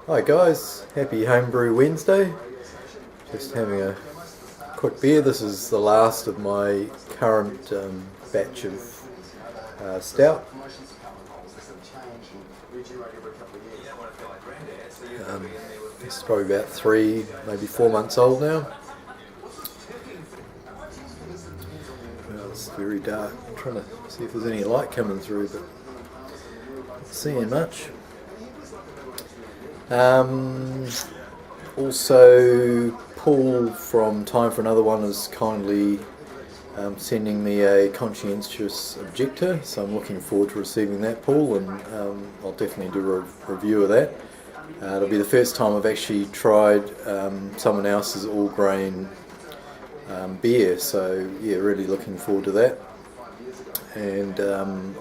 Hi guys, happy Homebrew Wednesday. Just having a quick beer. This is the last of my current batch of stout. It's probably about 3, maybe 4 months old now. Well, it's very dark. I'm trying to see if there's any light coming through, but not seeing much. Also, Paul from Time for Another One is kindly sending me a conscientious objector, so I'm looking forward to receiving that, Paul, and I'll definitely do a review of that. It'll be the first time I've actually tried someone else's all-grain beer, so yeah, really looking forward to that. And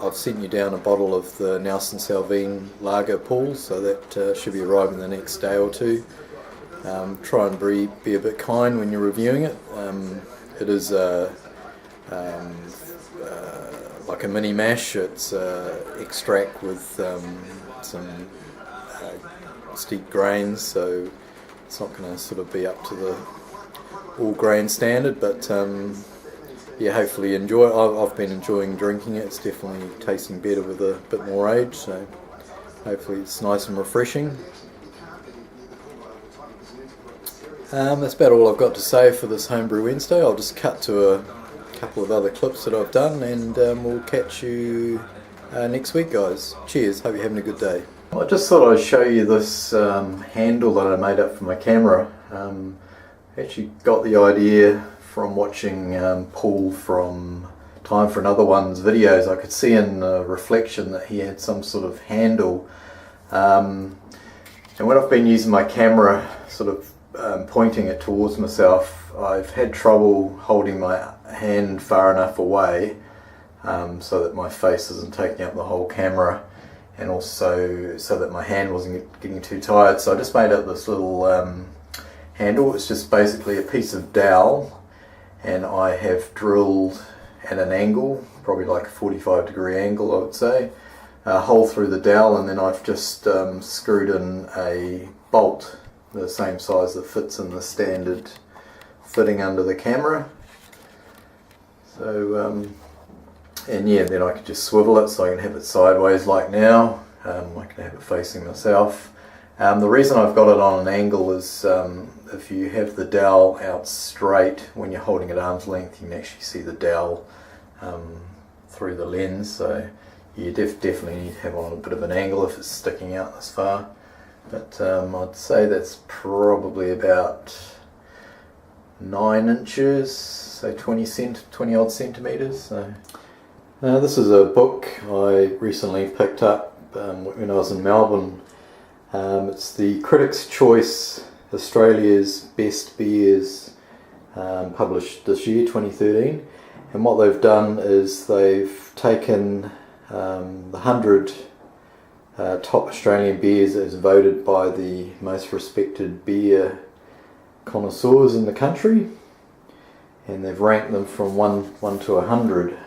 I've sent you down a bottle of the Nelson Salvine Lager, Paul, so that should be arriving in the next day or two. Try and be a bit kind when you're reviewing it. It is like a mini mash. It's extract with some steep grains, so it's not going to sort of be up to the all grain standard, but yeah, hopefully enjoy it. I've been enjoying drinking it. It's definitely tasting better with a bit more age, so hopefully it's nice and refreshing. That's about all I've got to say for this Homebrew Wednesday. I'll just cut to a couple of other clips that I've done, and we'll catch you next week, guys. Cheers, hope you're having a good day. I just thought I'd show you this handle that I made up for my camera. Actually got the idea from watching Paul from Time for Another One's videos. I could see in the reflection that he had some sort of handle, and when I've been using my camera sort of pointing it towards myself, I've had trouble holding my hand far enough away so that my face isn't taking up the whole camera, and also so that my hand wasn't getting too tired. So I just made up this little handle. It's just basically a piece of dowel, and I have drilled at an angle, probably like a 45-degree angle I would say, a hole through the dowel, and then I've just screwed in a bolt the same size that fits in the standard fitting under the camera. So and yeah, then I could just swivel it so I can have it sideways like now. I can have it facing myself. The reason I've got it on an angle is if you have the dowel out straight when you're holding at arm's length, you can actually see the dowel through the lens, so you definitely need to have on a bit of an angle if it's sticking out this far. But I'd say that's probably about 9 inches, so 20 odd centimetres. So. This is a book I recently picked up when I was in Melbourne. It's the Critics' Choice Australia's Best Beers, published this year, 2013. And what they've done is they've taken the 100 top Australian beers as voted by the most respected beer connoisseurs in the country, and they've ranked them from 1 to 100.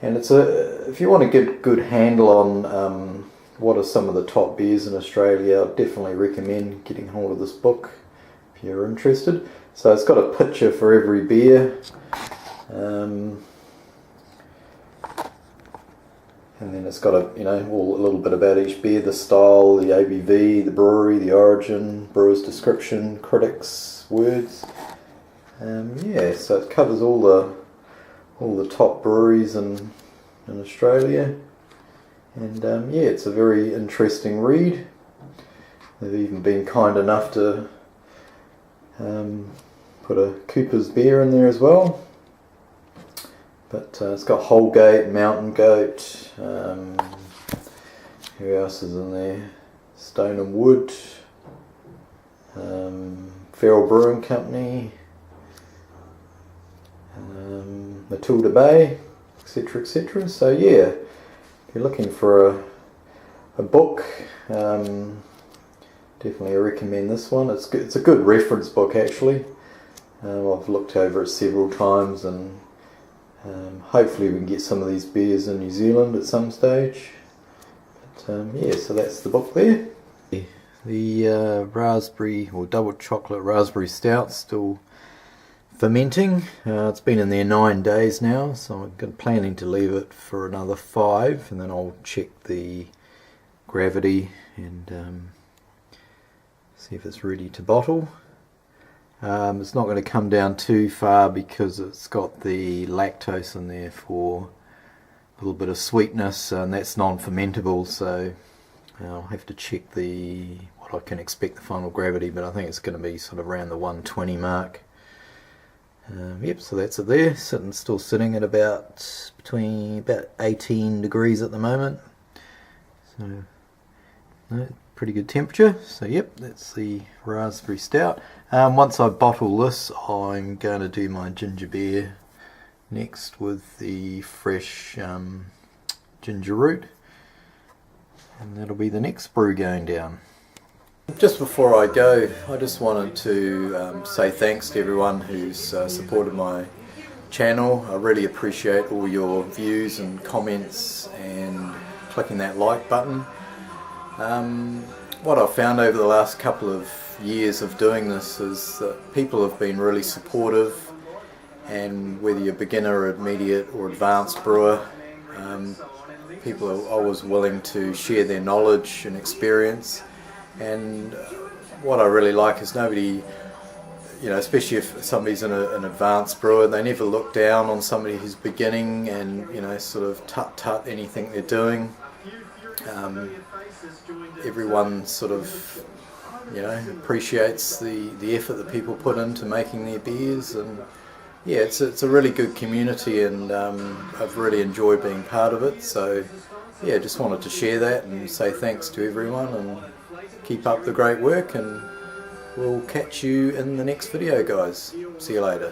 And it's if you want to get a good handle on what are some of the top beers in Australia, I'd definitely recommend getting hold of this book if you're interested. So it's got a picture for every beer, and then it's got a a little bit about each beer: the style, the ABV, the brewery, the origin, brewer's description, critics' words. Yeah, so it covers all the top breweries in Australia. And yeah, it's a very interesting read. They've even been kind enough to put a Cooper's beer in there as well. But it's got Holgate, Mountain Goat, who else is in there? Stone and Wood, Feral Brewing Company, Matilda Bay, etc, etc. So yeah, if you're looking for a book, definitely I recommend this one. It's good. It's a good reference book actually. I've looked over it several times, and hopefully we can get some of these beers in New Zealand at some stage. But yeah, so that's the book there. The raspberry or double chocolate raspberry stout still fermenting. It's been in there 9 days now, so I'm planning to leave it for another 5, and then I'll check the gravity and see if it's ready to bottle. It's not going to come down too far because it's got the lactose in there for a little bit of sweetness, and that's non-fermentable, so I'll have to check what I can expect the final gravity, but I think it's going to be sort of around the 120 mark. Yep, so that's it there, still sitting at about 18 degrees at the moment. So no, pretty good temperature. So yep, that's the raspberry stout. Once I bottle this, I'm going to do my ginger beer next with the fresh ginger root, and that'll be the next brew going down. Just before I go, I just wanted to say thanks to everyone who's supported my channel. I really appreciate all your views and comments and clicking that like button. What I've found over the last couple of years of doing this is that people have been really supportive, and whether you're beginner, intermediate or advanced brewer, people are always willing to share their knowledge and experience. And what I really like is nobody, especially if somebody's an advanced brewer, they never look down on somebody who's beginning and sort of tut anything they're doing. Everyone sort of appreciates the effort that people put into making their beers, and yeah, it's a really good community, and I've really enjoyed being part of it. So yeah, just wanted to share that and say thanks to everyone, and keep up the great work, and we'll catch you in the next video, guys. See you later.